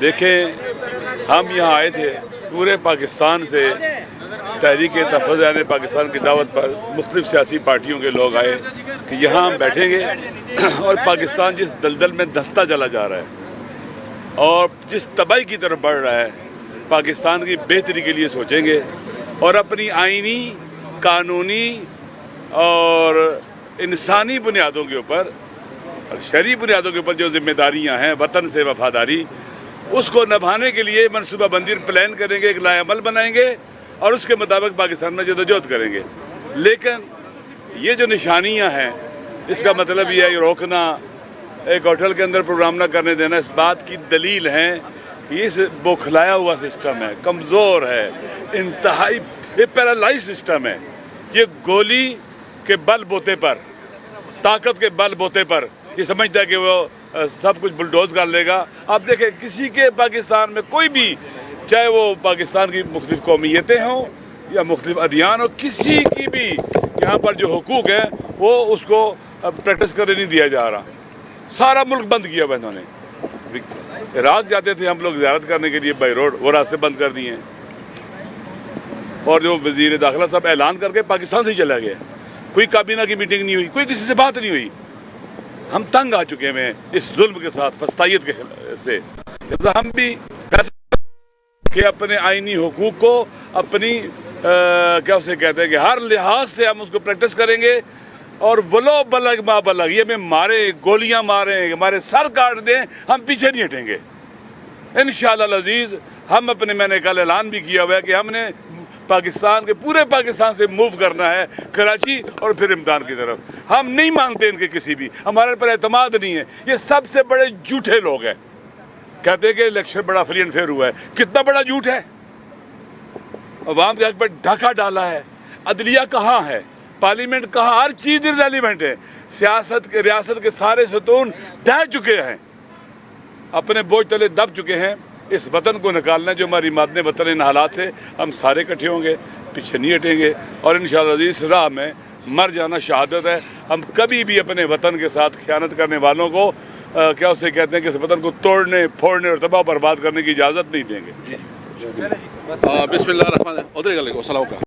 دیکھیں، ہم یہاں آئے تھے پورے پاکستان سے، تحریک تحفظ یعنی پاکستان کی دعوت پر مختلف سیاسی پارٹیوں کے لوگ آئے کہ یہاں ہم بیٹھیں گے اور پاکستان جس دلدل میں دھنستا چلا جا رہا ہے اور جس تباہی کی طرف بڑھ رہا ہے، پاکستان کی بہتری کے لیے سوچیں گے اور اپنی آئینی، قانونی اور انسانی بنیادوں کے اوپر، شرعی بنیادوں کے اوپر جو ذمہ داریاں ہیں، وطن سے وفاداری، اس کو نبھانے کے لیے منصوبہ بندی پلان کریں گے، ایک لائحہ عمل بنائیں گے اور اس کے مطابق پاکستان میں جدوجہد کریں گے۔ لیکن یہ جو نشانیاں ہیں، اس کا مطلب یہ ہے کہ روکنا، ایک ہوٹل کے اندر پروگرام نہ کرنے دینا، اس بات کی دلیل ہے کہ یہ بوکھلایا ہوا سسٹم ہے، کمزور ہے، انتہائی یہ پیرالائز سسٹم ہے۔ یہ گولی کے بل بوتے پر، طاقت کے بل بوتے پر یہ سمجھتا ہے کہ وہ سب کچھ بلڈوز کر لے گا۔ آپ دیکھیں، کسی کے پاکستان میں کوئی بھی، چاہے وہ پاکستان کی مختلف قومیتیں ہوں یا مختلف ادیان ہوں، کسی کی بھی یہاں پر جو حقوق ہیں وہ اس کو پریکٹس کرنے نہیں دیا جا رہا۔ سارا ملک بند کیا ہوا انہوں نے۔ عراق جاتے تھے ہم لوگ زیارت کرنے کے لیے بائی روڈ، وہ راستے بند کر دیے ہیں، اور جو وزیر داخلہ صاحب اعلان کر کے پاکستان سے ہی چلا گیا، کوئی کابینہ کی میٹنگ نہیں ہوئی، کوئی کسی سے بات نہیں ہوئی۔ ہم تنگ آ چکے ہیں اس ظلم کے ساتھ، فسطائیت سے۔ ہم بھی کہ اپنے آئینی حقوق کو اپنی کیا اسے کہتے ہیں کہ ہر لحاظ سے ہم اس کو پریکٹس کریں گے، اور ولو بلغ ما بلغ، یہ ہمیں مارے، گولیاں ماریں، ہمارے سر کاٹ دیں، ہم پیچھے نہیں ہٹیں گے انشاءاللہ العزیز۔ ہم میں نے کل اعلان بھی کیا ہوا ہے کہ ہم نے پاکستان کے پورے پاکستان سے موو کرنا ہے کراچی اور پھر امتحان کی طرف۔ ہم نہیں مانتے ان کے کسی بھی، ہمارے پر اعتماد نہیں ہے۔ یہ سب سے بڑے جھوٹے لوگ ہیں، کہتے ہیں کہ الیکشن بڑا فری اینڈ فیئر ہوا ہے۔ کتنا بڑا جھوٹ ہے! عوام کے حق پر ڈھاکہ ڈالا ہے۔ عدلیہ کہاں ہے؟ پارلیمنٹ کہاں؟ ہر چیز ریلیونٹ ہے۔ ریاست کے سارے ستون ڈھہ چکے ہیں، اپنے بوجھ تلے دب چکے ہیں۔ اس وطن کو نکالنا ہے، جو ہماری مادن وطن، ان حالات سے ہم سارے اکٹھے ہوں گے، پیچھے نہیں ہٹیں گے، اور انشاءاللہ عزیز راہ میں مر جانا شہادت ہے۔ ہم کبھی بھی اپنے وطن کے ساتھ خیانت کرنے والوں کو کیا اسے کہتے ہیں کہ اس وطن کو توڑنے، پھوڑنے اور تباہ برباد کرنے کی اجازت نہیں دیں گے۔ بسم اللہ الرحمن الرحیم۔